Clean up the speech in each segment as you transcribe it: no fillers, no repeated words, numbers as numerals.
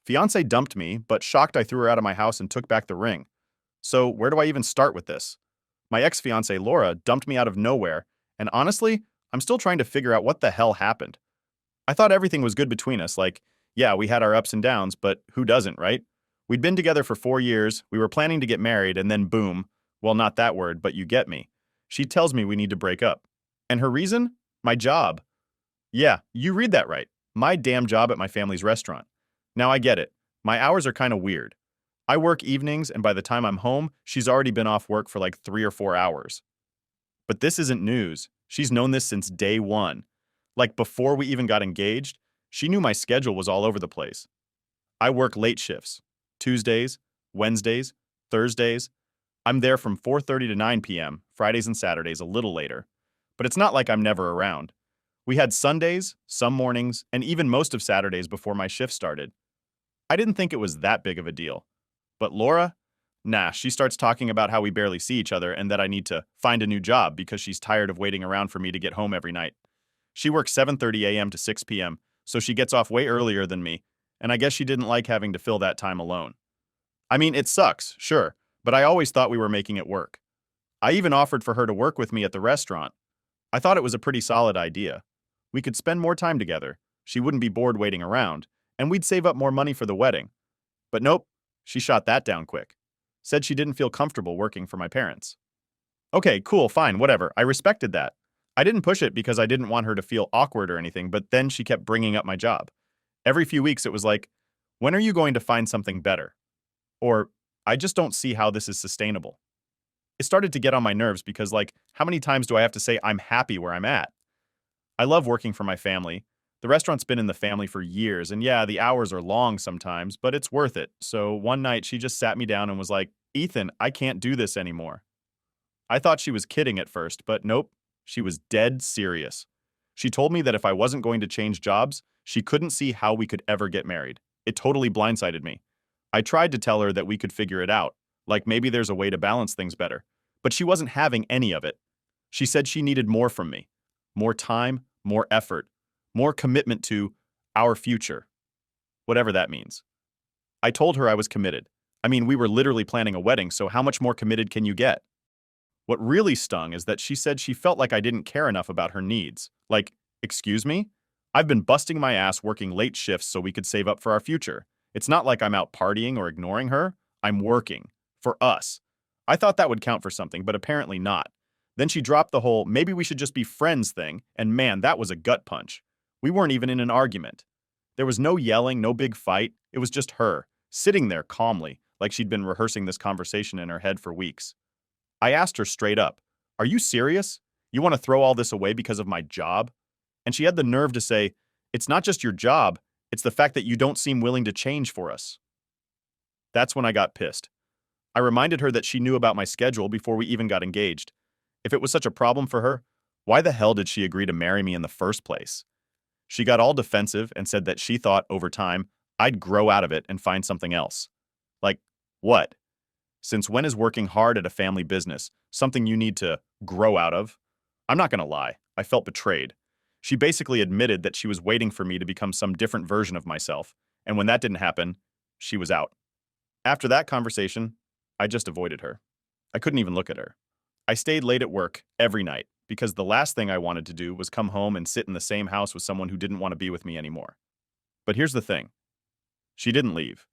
Fiancée dumped me, but shocked I threw her out of my house and took back the ring. So, where do I even start with this? My ex-fiancée Laura dumped me out of nowhere, and honestly, I'm still trying to figure out what the hell happened. I thought everything was good between us, like, yeah, we had our ups and downs, but who doesn't, right? We'd been together for 4 years, we were planning to get married, and then boom, well, not that word, but you get me. She tells me we need to break up. And her reason? My job. Yeah, you read that right. My damn job at my family's restaurant. Now I get it. My hours are kind of weird. I work evenings, and by the time I'm home, she's already been off work for like 3 or 4 hours. But this isn't news. She's known this since day one. Like before we even got engaged, she knew my schedule was all over the place. I work late shifts. Tuesdays, Wednesdays, Thursdays. I'm there from 4:30 to 9 p.m., Fridays and Saturdays a little later. But it's not like I'm never around. We had Sundays, some mornings, and even most of Saturdays before my shift started. I didn't think it was that big of a deal. But Laura? Nah, she starts talking about how we barely see each other and that I need to find a new job because she's tired of waiting around for me to get home every night. She works 7:30 a.m. to 6 p.m., so she gets off way earlier than me, and I guess she didn't like having to fill that time alone. I mean, it sucks, sure, but I always thought we were making it work. I even offered for her to work with me at the restaurant. I thought it was a pretty solid idea. We could spend more time together, she wouldn't be bored waiting around, and we'd save up more money for the wedding. But nope, she shot that down quick. Said she didn't feel comfortable working for my parents. Okay, cool, fine, whatever. I respected that. I didn't push it because I didn't want her to feel awkward or anything, but then she kept bringing up my job. Every few weeks it was like, when are you going to find something better? Or, I just don't see how this is sustainable. It started to get on my nerves because, like, how many times do I have to say I'm happy where I'm at? I love working for my family. The restaurant's been in the family for years, and yeah, the hours are long sometimes, but it's worth it. So one night she just sat me down and was like, Ethan, I can't do this anymore. I thought she was kidding at first, but nope, she was dead serious. She told me that if I wasn't going to change jobs, she couldn't see how we could ever get married. It totally blindsided me. I tried to tell her that we could figure it out, like maybe there's a way to balance things better, but she wasn't having any of it. She said she needed more from me. More time, more effort, more commitment to our future, whatever that means. I told her I was committed. I mean, we were literally planning a wedding, so how much more committed can you get? What really stung is that she said she felt like I didn't care enough about her needs. Like, excuse me? I've been busting my ass working late shifts so we could save up for our future. It's not like I'm out partying or ignoring her. I'm working. For us. I thought that would count for something, but apparently not. Then she dropped the whole maybe we should just be friends thing, and man, that was a gut punch. We weren't even in an argument. There was no yelling, no big fight. It was just her, sitting there calmly, like she'd been rehearsing this conversation in her head for weeks. I asked her straight up, are you serious? You want to throw all this away because of my job? And she had the nerve to say, it's not just your job, it's the fact that you don't seem willing to change for us. That's when I got pissed. I reminded her that she knew about my schedule before we even got engaged. If it was such a problem for her, why the hell did she agree to marry me in the first place? She got all defensive and said that she thought, over time, I'd grow out of it and find something else. Like, what? Since when is working hard at a family business something you need to grow out of? I'm not gonna lie, I felt betrayed. She basically admitted that she was waiting for me to become some different version of myself, and when that didn't happen, she was out. After that conversation, I just avoided her. I couldn't even look at her. I stayed late at work every night because the last thing I wanted to do was come home and sit in the same house with someone who didn't want to be with me anymore. But here's the thing. She didn't leave.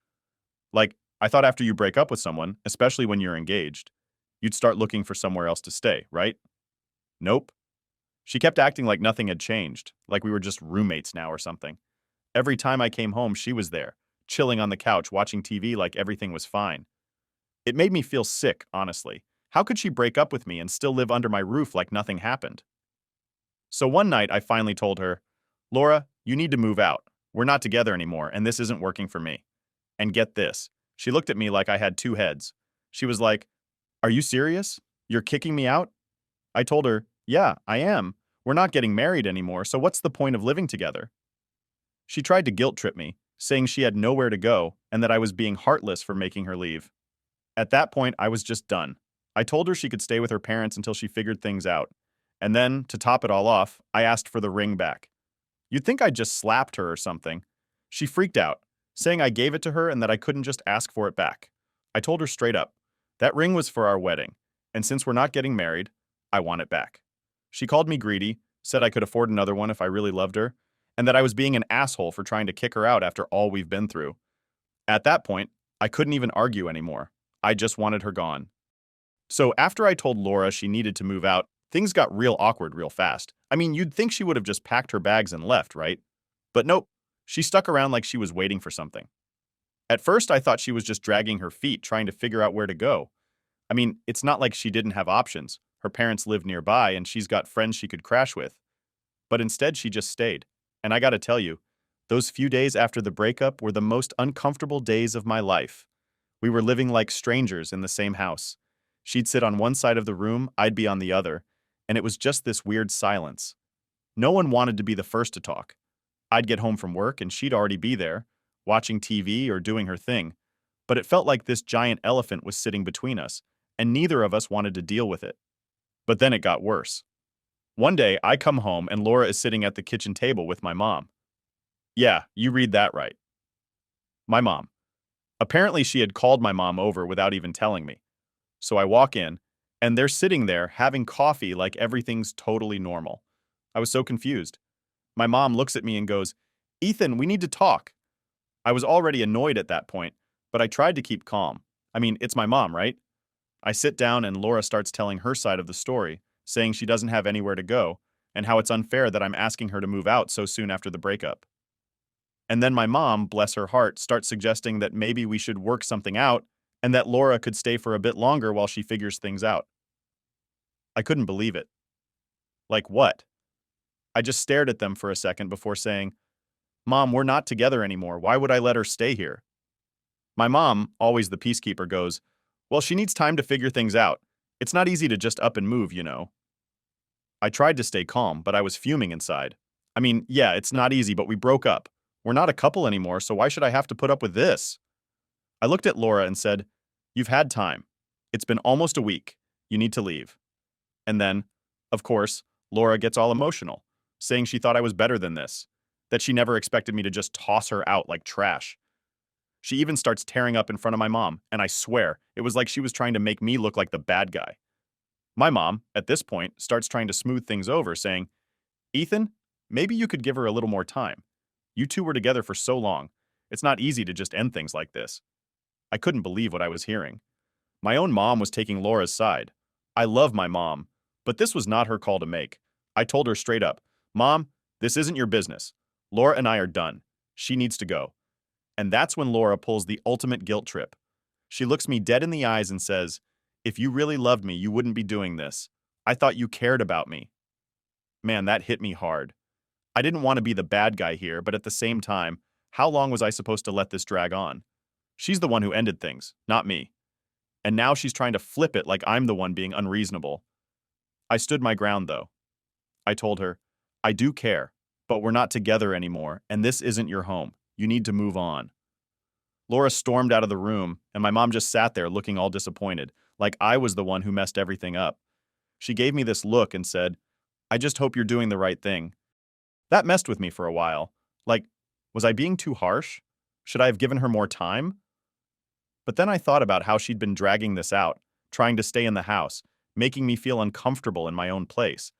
Like, I thought after you break up with someone, especially when you're engaged, you'd start looking for somewhere else to stay, right? Nope. She kept acting like nothing had changed, like we were just roommates now or something. Every time I came home, she was there, chilling on the couch, watching TV like everything was fine. It made me feel sick, honestly. How could she break up with me and still live under my roof like nothing happened? So one night, I finally told her, Laura, you need to move out. We're not together anymore, and this isn't working for me. And get this. She looked at me like I had two heads. She was like, are you serious? You're kicking me out? I told her, yeah, I am. We're not getting married anymore, so what's the point of living together? She tried to guilt trip me, saying she had nowhere to go and that I was being heartless for making her leave. At that point, I was just done. I told her she could stay with her parents until she figured things out. And then, to top it all off, I asked for the ring back. You'd think I'd just slapped her or something. She freaked out, saying I gave it to her and that I couldn't just ask for it back. I told her straight up, that ring was for our wedding, and since we're not getting married, I want it back. She called me greedy, said I could afford another one if I really loved her, and that I was being an asshole for trying to kick her out after all we've been through. At that point, I couldn't even argue anymore. I just wanted her gone. So after I told Laura she needed to move out, things got real awkward real fast. I mean, you'd think she would have just packed her bags and left, right? But nope, she stuck around like she was waiting for something. At first, I thought she was just dragging her feet, trying to figure out where to go. I mean, it's not like she didn't have options. Her parents live nearby and she's got friends she could crash with. But instead, she just stayed. And I gotta tell you, those few days after the breakup were the most uncomfortable days of my life. We were living like strangers in the same house. She'd sit on one side of the room, I'd be on the other, and it was just this weird silence. No one wanted to be the first to talk. I'd get home from work and she'd already be there, watching TV or doing her thing. But it felt like this giant elephant was sitting between us, and neither of us wanted to deal with it. But then it got worse. One day, I come home and Laura is sitting at the kitchen table with my mom. Yeah, you read that right. My mom. Apparently, she had called my mom over without even telling me. So I walk in, and they're sitting there having coffee like everything's totally normal. I was so confused. My mom looks at me and goes, "Ethan, we need to talk." I was already annoyed at that point, but I tried to keep calm. I mean, it's my mom, right? I sit down and Laura starts telling her side of the story, saying she doesn't have anywhere to go, and how it's unfair that I'm asking her to move out so soon after the breakup. And then my mom, bless her heart, starts suggesting that maybe we should work something out and that Laura could stay for a bit longer while she figures things out. I couldn't believe it. Like what? I just stared at them for a second before saying, "Mom, we're not together anymore. Why would I let her stay here?" My mom, always the peacekeeper, goes, "Well, she needs time to figure things out. It's not easy to just up and move, you know." I tried to stay calm, but I was fuming inside. I mean, yeah, it's not easy, but we broke up. We're not a couple anymore, so why should I have to put up with this? I looked at Laura and said, "You've had time. It's been almost a week. You need to leave." And then, of course, Laura gets all emotional, saying she thought I was better than this, that she never expected me to just toss her out like trash. She even starts tearing up in front of my mom, and I swear, it was like she was trying to make me look like the bad guy. My mom, at this point, starts trying to smooth things over, saying, "Ethan, maybe you could give her a little more time. You two were together for so long. It's not easy to just end things like this." I couldn't believe what I was hearing. My own mom was taking Laura's side. I love my mom, but this was not her call to make. I told her straight up, "Mom, this isn't your business. Laura and I are done. She needs to go." And that's when Laura pulls the ultimate guilt trip. She looks me dead in the eyes and says, "If you really loved me, you wouldn't be doing this. I thought you cared about me." Man, that hit me hard. I didn't want to be the bad guy here, but at the same time, how long was I supposed to let this drag on? She's the one who ended things, not me. And now she's trying to flip it like I'm the one being unreasonable. I stood my ground, though. I told her, "I do care, but we're not together anymore, and this isn't your home. You need to move on." Laura stormed out of the room, and my mom just sat there looking all disappointed, like I was the one who messed everything up. She gave me this look and said, "I just hope you're doing the right thing." That messed with me for a while. Like, was I being too harsh? Should I have given her more time? But then I thought about how she'd been dragging this out, trying to stay in the house, making me feel uncomfortable in my own place.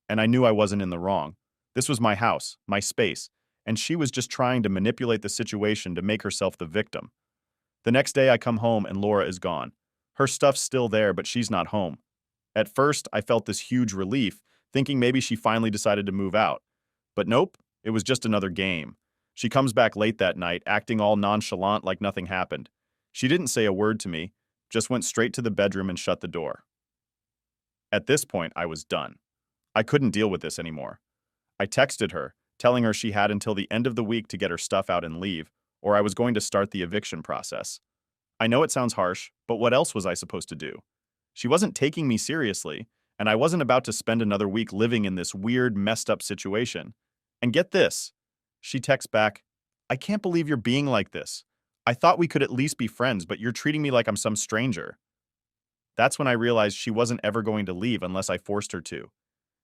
And I knew I wasn't in the wrong. This was my house, my space, and she was just trying to manipulate the situation to make herself the victim. The next day I come home and Laura is gone. Her stuff's still there, but she's not home. At first, I felt this huge relief, thinking maybe she finally decided to move out. But nope, it was just another game. She comes back late that night, acting all nonchalant like nothing happened. She didn't say a word to me, just went straight to the bedroom and shut the door. At this point, I was done. I couldn't deal with this anymore. I texted her, telling her she had until the end of the week to get her stuff out and leave, or I was going to start the eviction process. I know it sounds harsh, but what else was I supposed to do? She wasn't taking me seriously, and I wasn't about to spend another week living in this weird, messed up situation. And get this. She texts back, "I can't believe you're being like this. I thought we could at least be friends, but you're treating me like I'm some stranger." That's when I realized she wasn't ever going to leave unless I forced her to.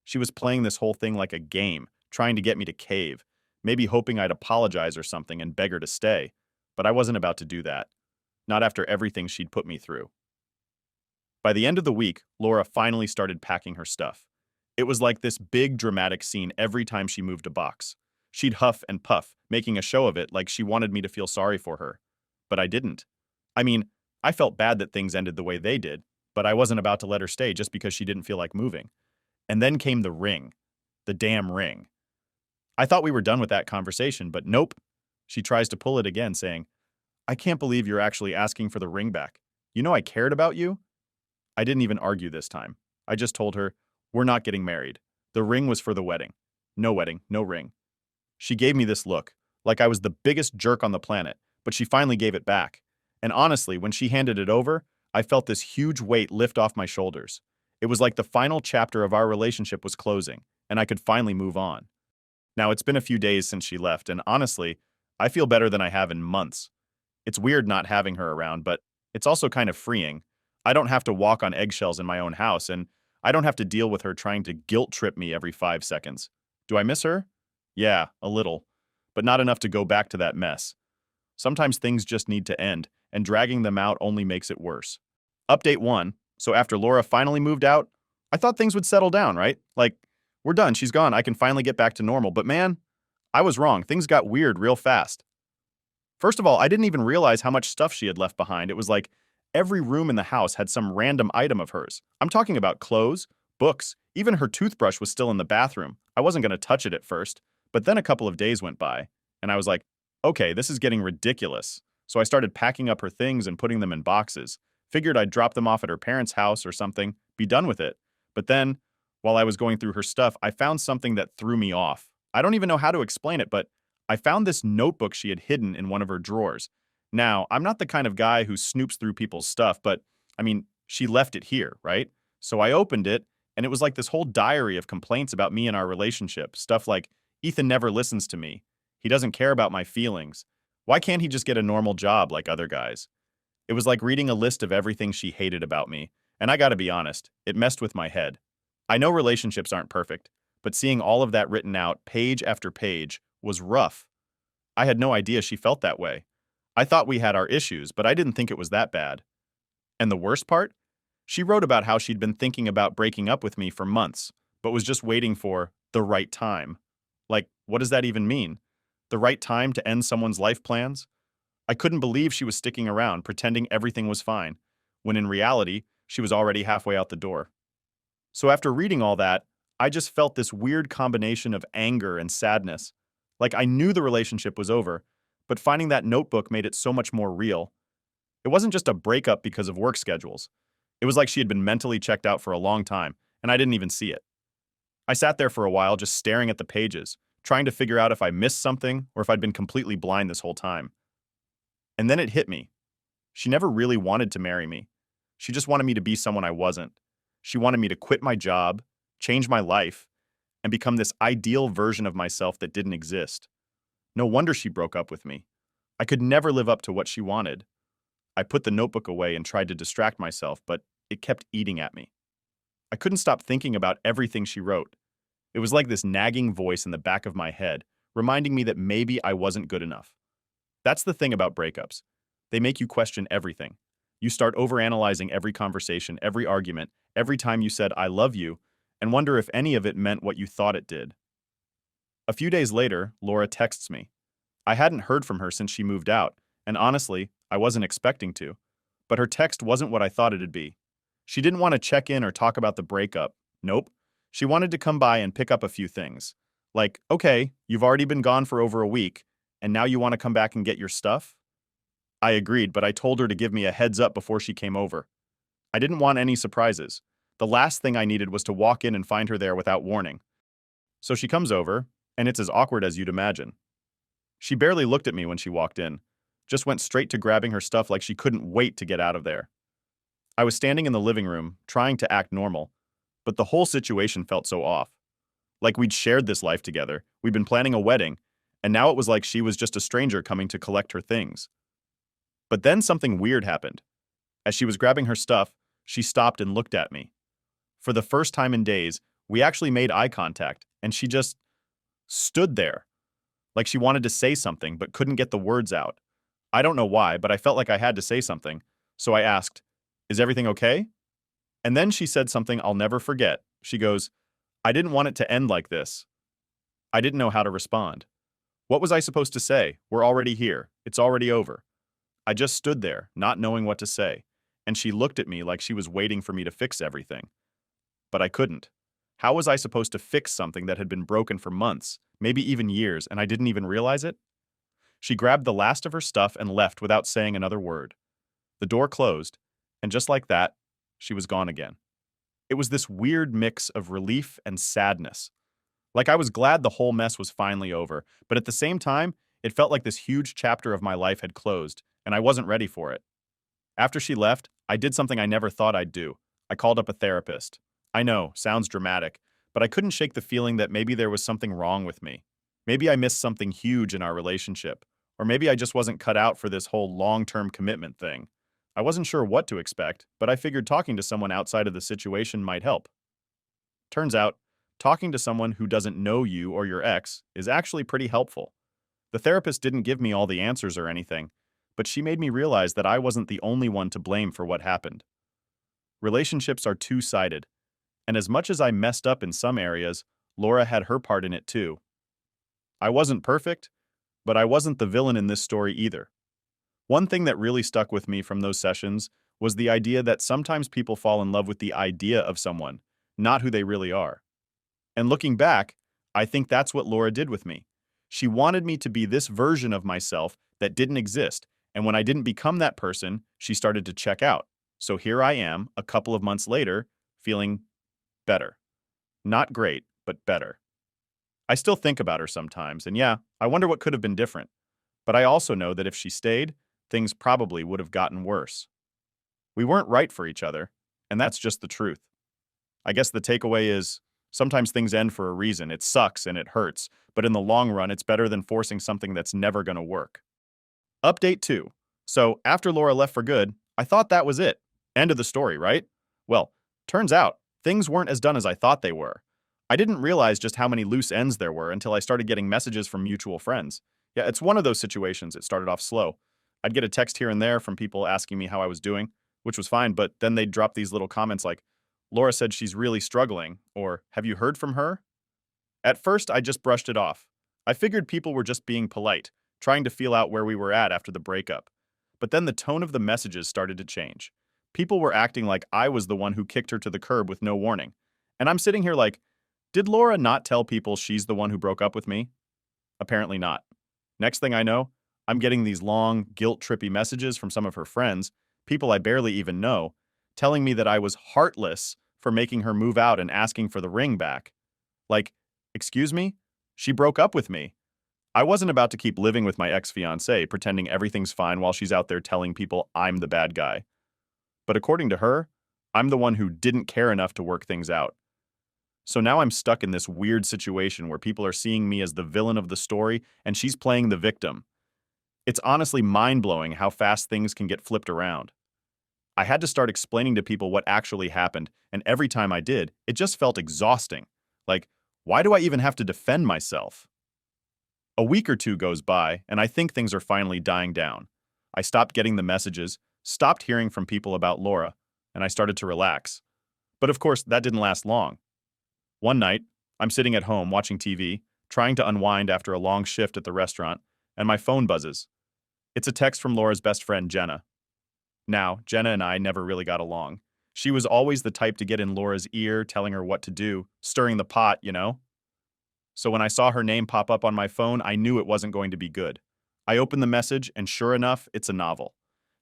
She was playing this whole thing like a game, trying to get me to cave, maybe hoping I'd apologize or something and beg her to stay. but I wasn't about to do that. Not after everything she'd put me through. By the end of the week, Laura finally started packing her stuff. It was like this big dramatic scene every time she moved a box. She'd huff and puff, making a show of it like she wanted me to feel sorry for her. But I didn't. I mean, I felt bad that things ended the way they did, but I wasn't about to let her stay just because she didn't feel like moving. And then came the ring. The damn ring. I thought we were done with that conversation, but nope. She tries to pull it again, saying, I can't believe you're actually asking for the ring back. You know I cared about you? I didn't even argue this time. I just told her, we're not getting married. The ring was for the wedding. No wedding, no ring. She gave me this look, like I was the biggest jerk on the planet, but she finally gave it back. And honestly, when she handed it over, I felt this huge weight lift off my shoulders. It was like the final chapter of our relationship was closing, and I could finally move on. Now, it's been a few days since she left, and honestly, I feel better than I have in months. It's weird not having her around, but it's also kind of freeing. I don't have to walk on eggshells in my own house, and I don't have to deal with her trying to guilt trip me every 5 seconds. Do I miss her? Yeah, a little, but not enough to go back to that mess. Sometimes things just need to end, and dragging them out only makes it worse. Update 1. So after Laura finally moved out, I thought things would settle down, right? Like, we're done, she's gone, I can finally get back to normal. But man, I was wrong. Things got weird real fast. First of all, I didn't even realize how much stuff she had left behind. It was like every room in the house had some random item of hers. I'm talking about clothes, books, even her toothbrush was still in the bathroom. I wasn't going to touch it at first, but then a couple of days went by, and I was like, okay, this is getting ridiculous. So I started packing up her things and putting them in boxes. Figured I'd drop them off at her parents' house or something, be done with it. But then, while I was going through her stuff, I found something that threw me off. I don't even know how to explain it, but I found this notebook she had hidden in one of her drawers. Now, I'm not the kind of guy who snoops through people's stuff, but, I mean, she left it here, right? So I opened it, and it was like this whole diary of complaints about me and our relationship. Stuff like, Ethan never listens to me. He doesn't care about my feelings. Why can't he just get a normal job like other guys? It was like reading a list of everything she hated about me, and I gotta be honest, it messed with my head. I know relationships aren't perfect, but seeing all of that written out, page after page, was rough. I had no idea she felt that way. I thought we had our issues, but I didn't think it was that bad. And the worst part? She wrote about how she'd been thinking about breaking up with me for months, but was just waiting for the right time. Like, what does that even mean? The right time to end someone's life plans? I couldn't believe she was sticking around, pretending everything was fine, when in reality, she was already halfway out the door. So after reading all that, I just felt this weird combination of anger and sadness. Like I knew the relationship was over, but finding that notebook made it so much more real. It wasn't just a breakup because of work schedules. It was like she had been mentally checked out for a long time, and I didn't even see it. I sat there for a while just staring at the pages, trying to figure out if I missed something or if I'd been completely blind this whole time. And then it hit me. She never really wanted to marry me. She just wanted me to be someone I wasn't. She wanted me to quit my job, change my life, and become this ideal version of myself that didn't exist. No wonder she broke up with me. I could never live up to what she wanted. I put the notebook away and tried to distract myself, but it kept eating at me. I couldn't stop thinking about everything she wrote. It was like this nagging voice in the back of my head, reminding me that maybe I wasn't good enough. That's the thing about breakups. They make you question everything. You start overanalyzing every conversation, every argument, every time you said, I love you, and wonder if any of it meant what you thought it did. A few days later, Laura texts me. I hadn't heard from her since she moved out, and honestly, I wasn't expecting to. But her text wasn't what I thought it'd be. She didn't want to check in or talk about the breakup. Nope. She wanted to come by and pick up a few things. Like, okay, you've already been gone for over a week, and now you want to come back and get your stuff? I agreed, but I told her to give me a heads up before she came over. I didn't want any surprises. The last thing I needed was to walk in and find her there without warning. So she comes over, and it's as awkward as you'd imagine. She barely looked at me when she walked in, just went straight to grabbing her stuff like she couldn't wait to get out of there. I was standing in the living room, trying to act normal, but the whole situation felt so off. Like we'd shared this life together, we'd been planning a wedding, and now it was like she was just a stranger coming to collect her things. But then something weird happened. As she was grabbing her stuff, she stopped and looked at me. For the first time in days, we actually made eye contact, and she just stood there, like she wanted to say something but couldn't get the words out. I don't know why, but I felt like I had to say something. So I asked, "Is everything okay?" And then she said something I'll never forget. She goes, "I didn't want it to end like this." I didn't know how to respond. What was I supposed to say? We're already here. It's already over. I just stood there, not knowing what to say, and she looked at me like she was waiting for me to fix everything. But I couldn't. How was I supposed to fix something that had been broken for months, maybe even years, and I didn't even realize it? She grabbed the last of her stuff and left without saying another word. The door closed, and just like that, she was gone again. It was this weird mix of relief and sadness. Like I was glad the whole mess was finally over, but at the same time, it felt like this huge chapter of my life had closed, and I wasn't ready for it. After she left, I did something I never thought I'd do. I called up a therapist. I know, sounds dramatic, but I couldn't shake the feeling that maybe there was something wrong with me. Maybe I missed something huge in our relationship, or maybe I just wasn't cut out for this whole long-term commitment thing. I wasn't sure what to expect, but I figured talking to someone outside of the situation might help. Turns out, talking to someone who doesn't know you or your ex is actually pretty helpful. The therapist didn't give me all the answers or anything, but she made me realize that I wasn't the only one to blame for what happened. Relationships are two-sided, and as much as I messed up in some areas, Laura had her part in it too. I wasn't perfect, but I wasn't the villain in this story either. One thing that really stuck with me from those sessions was the idea that sometimes people fall in love with the idea of someone, not who they really are. And looking back, I think that's what Laura did with me. She wanted me to be this version of myself that didn't exist, and when I didn't become that person, she started to check out. So here I am, a couple of months later, feeling better. Not great, but better. I still think about her sometimes, and yeah, I wonder what could have been different. But I also know that if she stayed, things probably would have gotten worse. We weren't right for each other, and that's just the truth. I guess the takeaway is sometimes things end for a reason. It sucks and it hurts, but in the long run, it's better than forcing something that's never going to work. Update 2. So, after Laura left for good, I thought that was it. End of the story, right? Well, turns out, things weren't as done as I thought they were. I didn't realize just how many loose ends there were until I started getting messages from mutual friends. Yeah, it's one of those situations. It started off slow. I'd get a text here and there from people asking me how I was doing, which was fine, but then they'd drop these little comments like, "Laura said she's really struggling," or "Have you heard from her?" At first, I just brushed it off. I figured people were just being polite, trying to feel out where we were at after the breakup. But then the tone of the messages started to change. People were acting like I was the one who kicked her to the curb with no warning. And I'm sitting here like, did Laura not tell people she's the one who broke up with me? Apparently not. Next thing I know, I'm getting these long, guilt-trippy messages from some of her friends, people I barely even know, telling me that I was heartless for making her move out and asking for the ring back. Like, excuse me? She broke up with me. I wasn't about to keep living with my ex-fiancée, pretending everything's fine while she's out there telling people I'm the bad guy. But according to her, I'm the one who didn't care enough to work things out. So now I'm stuck in this weird situation where people are seeing me as the villain of the story and she's playing the victim. It's honestly mind-blowing how fast things can get flipped around. I had to start explaining to people what actually happened, and every time I did, it just felt exhausting. Like, why do I even have to defend myself? A week or two goes by, and I think things are finally dying down. I stopped getting the messages, stopped hearing from people about Laura, and I started to relax. But of course, that didn't last long. One night, I'm sitting at home watching TV, trying to unwind after a long shift at the restaurant, and my phone buzzes. It's a text from Laura's best friend, Jenna. Now, Jenna and I never really got along. She was always the type to get in Laura's ear, telling her what to do, stirring the pot, you know? So when I saw her name pop up on my phone, I knew it wasn't going to be good. I opened the message, and sure enough, it's a novel.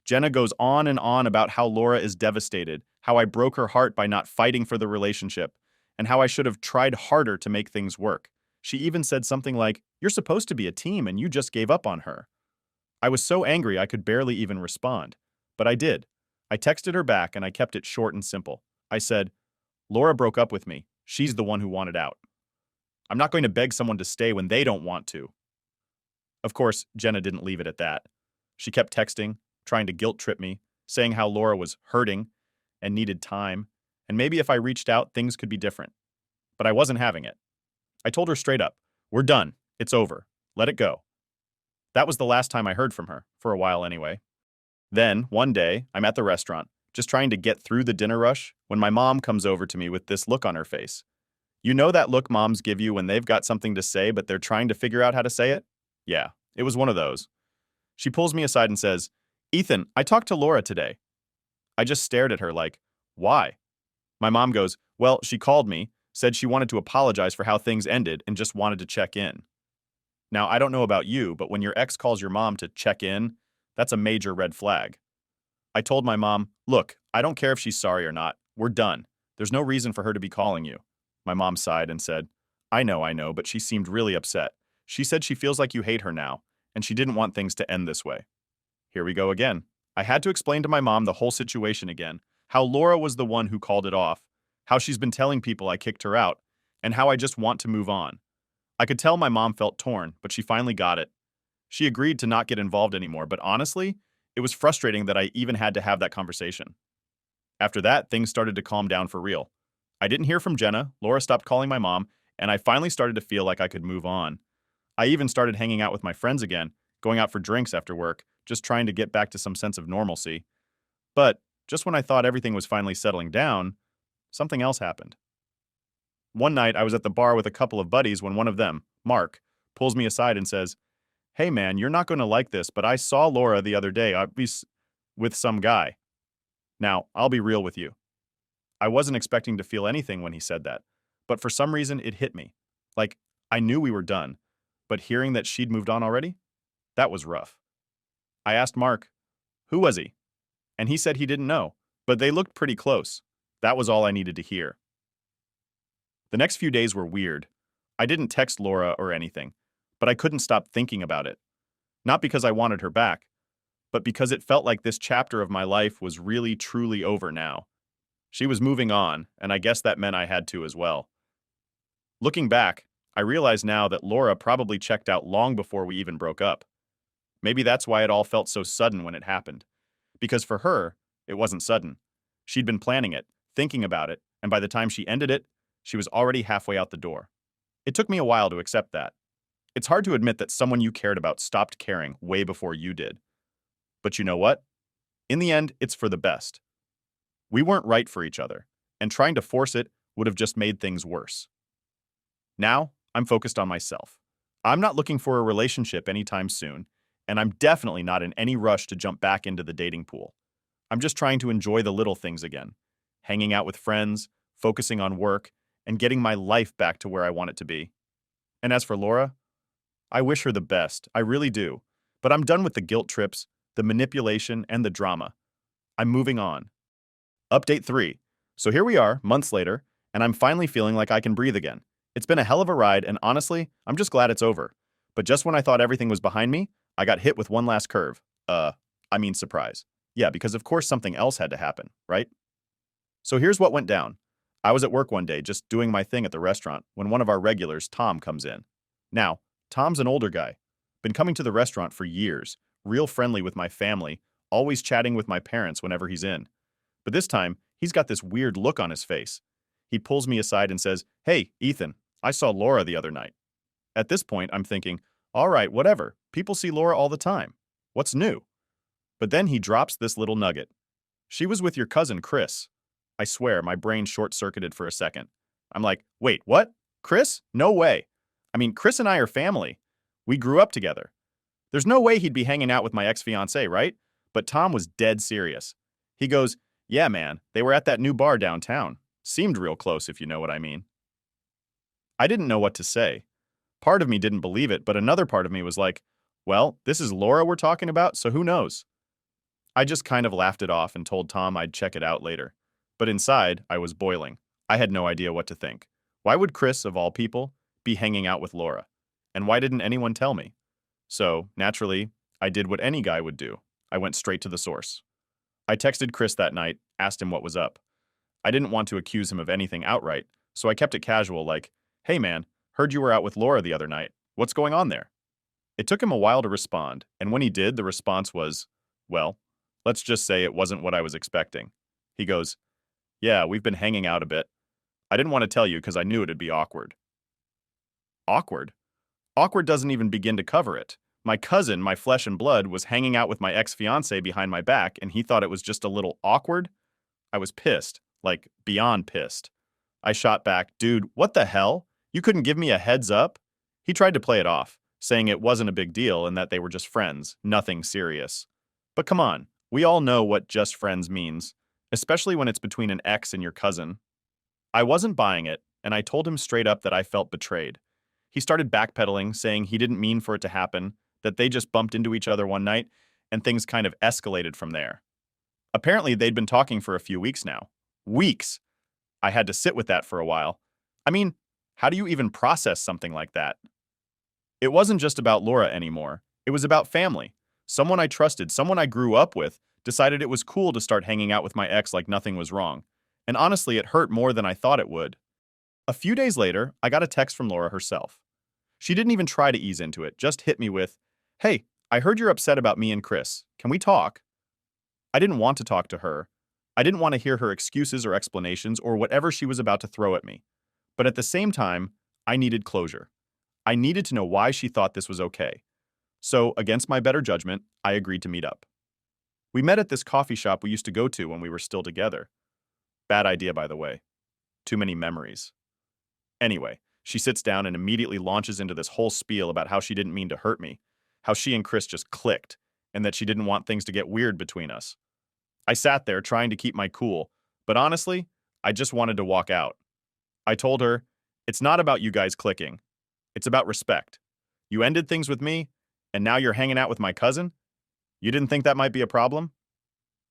Jenna goes on and on about how Laura is devastated, how I broke her heart by not fighting for the relationship, and how I should have tried harder to make things work. She even said something like, "You're supposed to be a team and you just gave up on her." I was so angry I could barely even respond. But I did. I texted her back and I kept it short and simple. I said, "Laura broke up with me. She's the one who wanted out. I'm not going to beg someone to stay when they don't want to." Of course, Jenna didn't leave it at that. She kept texting, trying to guilt trip me, saying how Laura was hurting and needed time, and maybe if I reached out, things could be different. But I wasn't having it. I told her straight up, "We're done. It's over. Let it go." That was the last time I heard from her, for a while anyway. Then, one day, I'm at the restaurant, just trying to get through the dinner rush, when my mom comes over to me with this look on her face. You know that look moms give you when they've got something to say but they're trying to figure out how to say it? Yeah, it was one of those. She pulls me aside and says, "Ethan, I talked to Laura today." I just stared at her like, "Why?" My mom goes, "Well, she called me, said she wanted to apologize for how things ended and just wanted to check in." Now, I don't know about you, but when your ex calls your mom to check in, that's a major red flag. I told my mom, "Look, I don't care if she's sorry or not. We're done. There's no reason for her to be calling you." My mom sighed and said, I know, but she seemed really upset. She said she feels like you hate her now, and she didn't want things to end this way." Here we go again. I had to explain to my mom the whole situation again, how Laura was the one who called it off, how she's been telling people I kicked her out, and how I just want to move on. I could tell my mom felt torn, but she finally got it. She agreed to not get involved anymore, but honestly, it was frustrating that I even had to have that conversation. After that, things started to calm down for real. I didn't hear from Jenna, Laura stopped calling my mom, and I finally started to feel like I could move on. I even started hanging out with my friends again, going out for drinks after work, just trying to get back to some sense of normalcy. But just when I thought everything was finally settling down, something else happened. One night, I was at the bar with a couple of buddies when one of them, Mark, pulls me aside and says, "Hey man, you're not going to like this, but I saw Laura the other day with some guy." Now, I'll be real with you. I wasn't expecting to feel anything when he said that, but for some reason it hit me. Like, I knew we were done, but hearing that she'd moved on already, that was rough. I asked Mark, "Who was he?" And he said he didn't know, but they looked pretty close. That was all I needed to hear. The next few days were weird. I didn't text Laura or anything, but I couldn't stop thinking about it. Not because I wanted her back, but because it felt like this chapter of my life was really truly over now. She was moving on, and I guess that meant I had to as well. Looking back, I realize now that Laura probably checked out long before we even broke up. Maybe that's why it all felt so sudden when it happened. Because for her, it wasn't sudden. She'd been planning it, thinking about it, and by the time she ended it, she was already halfway out the door. It took me a while to accept that. It's hard to admit that someone you cared about stopped caring way before you did. But you know what? In the end, it's for the best. We weren't right for each other, and trying to force it would have just made things worse. Now, I'm focused on myself. I'm not looking for a relationship anytime soon, and I'm definitely not in any rush to jump back into the dating pool. I'm just trying to enjoy the little things again, hanging out with friends, focusing on work, and getting my life back to where I want it to be. And as for Laura, I wish her the best, I really do. But I'm done with the guilt trips, the manipulation, and the drama. I'm moving on. Update 3. So here we are, months later, and I'm finally feeling like I can breathe again. It's been a hell of a ride, and honestly, I'm just glad it's over. But just when I thought everything was behind me, I got hit with one last curve. Surprise. Yeah, because of course something else had to happen, right? So here's what went down. I was at work one day, just doing my thing at the restaurant, when one of our regulars, Tom, comes in. Now, Tom's an older guy. Been coming to the restaurant for years, real friendly with my family, always chatting with my parents whenever he's in. But this time, he's got this weird look on his face. He pulls me aside and says, "Hey, Ethan, I saw Laura the other night." At this point, I'm thinking, all right, whatever. People see Laura all the time. What's new? But then he drops this little nugget. "She was with your cousin, Chris." I swear, my brain short-circuited for a second. I'm like, wait, what? Chris? No way. I mean, Chris and I are family. We grew up together. There's no way he'd be hanging out with my ex-fiancée, right? But Tom was dead serious. He goes, "Yeah, man, they were at that new bar downtown. Seemed real close, if you know what I mean." I didn't know what to say. Part of me didn't believe it, but another part of me was like, well, this is Laura we're talking about, so who knows? I just kind of laughed it off and told Tom I'd check it out later. But inside, I was boiling. I had no idea what to think. Why would Chris, of all people, be hanging out with Laura? And why didn't anyone tell me? So, naturally, I did what any guy would do. I went straight to the source. I texted Chris that night, asked him what was up. I didn't want to accuse him of anything outright, so I kept it casual like, "Hey man, heard you were out with Laura the other night. What's going on there?" It took him a while to respond, and when he did, the response was, well, let's just say it wasn't what I was expecting. He goes, "Yeah, we've been hanging out a bit. I didn't want to tell you because I knew it'd be awkward." Awkward? Awkward doesn't even begin to cover it. My cousin, my flesh and blood, was hanging out with my ex-fiancée behind my back, and he thought it was just a little awkward. I was pissed, like beyond pissed. I shot back, "Dude, what the hell? You couldn't give me a heads up?" He tried to play it off, saying it wasn't a big deal and that they were just friends, nothing serious. But come on, we all know what just friends means, especially when it's between an ex and your cousin. I wasn't buying it, and I told him straight up that I felt betrayed. He started backpedaling, saying he didn't mean for it to happen, that they just bumped into each other one night, and things kind of escalated from there. Apparently, they'd been talking for a few weeks now. Weeks! I had to sit with that for a while. I mean, how do you even process something like that? It wasn't just about Laura anymore. It was about family. Someone I trusted, someone I grew up with, decided it was cool to start hanging out with my ex like nothing was wrong. And honestly, it hurt more than I thought it would. A few days later, I got a text from Laura herself. She didn't even try to ease into it, just hit me with, "Hey, I heard you're upset about me and Chris. Can we talk?" I didn't want to talk to her. I didn't want to hear her excuses or explanations or whatever she was about to throw at me. But at the same time, I needed closure. I needed to know why she thought this was okay. So, against my better judgment, I agreed to meet up. We met at this coffee shop we used to go to when we were still together. Bad idea, by the way. Too many memories. Anyway, she sits down and immediately launches into this whole spiel about how she didn't mean to hurt me, how she and Chris just clicked, and that she didn't want things to get weird between us. I sat there trying to keep my cool, but honestly, I just wanted to walk out. I told her, "It's not about you guys clicking. It's about respect. You ended things with me, and now you're hanging out with my cousin? You didn't think that might be a problem?"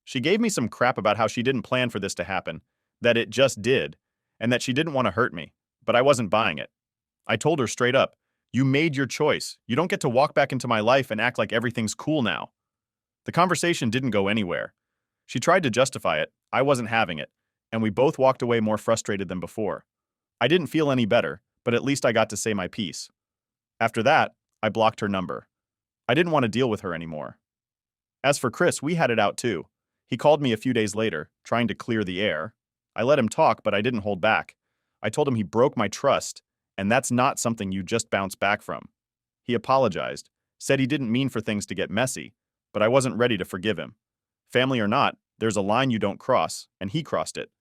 She gave me some crap about how she didn't plan for this to happen, that it just did, and that she didn't want to hurt me, but I wasn't buying it. I told her straight up, "You made your choice. You don't get to walk back into my life and act like everything's cool now." The conversation didn't go anywhere. She tried to justify it, I wasn't having it, and we both walked away more frustrated than before. I didn't feel any better, but at least I got to say my piece. After that, I blocked her number. I didn't want to deal with her anymore. As for Chris, we had it out too. He called me a few days later, trying to clear the air. I let him talk, but I didn't hold back. I told him he broke my trust, and that's not something you just bounce back from. He apologized, said he didn't mean for things to get messy, but I wasn't ready to forgive him. Family or not, there's a line you don't cross, and he crossed it.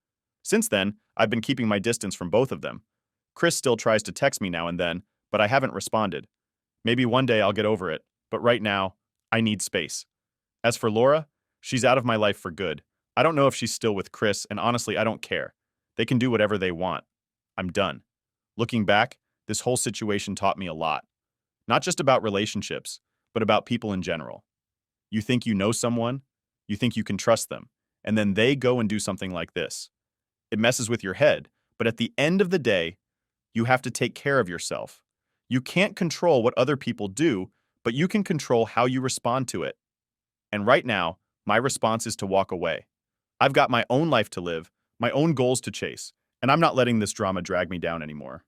Since then, I've been keeping my distance from both of them. Chris still tries to text me now and then, but I haven't responded. Maybe one day I'll get over it, but right now, I need space. As for Laura, she's out of my life for good. I don't know if she's still with Chris, and honestly, I don't care. They can do whatever they want. I'm done. Looking back, this whole situation taught me a lot. Not just about relationships, but about people in general. You think you know someone, you think you can trust them, and then they go and do something like this. It messes with your head, but at the end of the day, you have to take care of yourself. You can't control what other people do, but you can control how you respond to it. And right now, my response is to walk away. I've got my own life to live, my own goals to chase, and I'm not letting this drama drag me down anymore.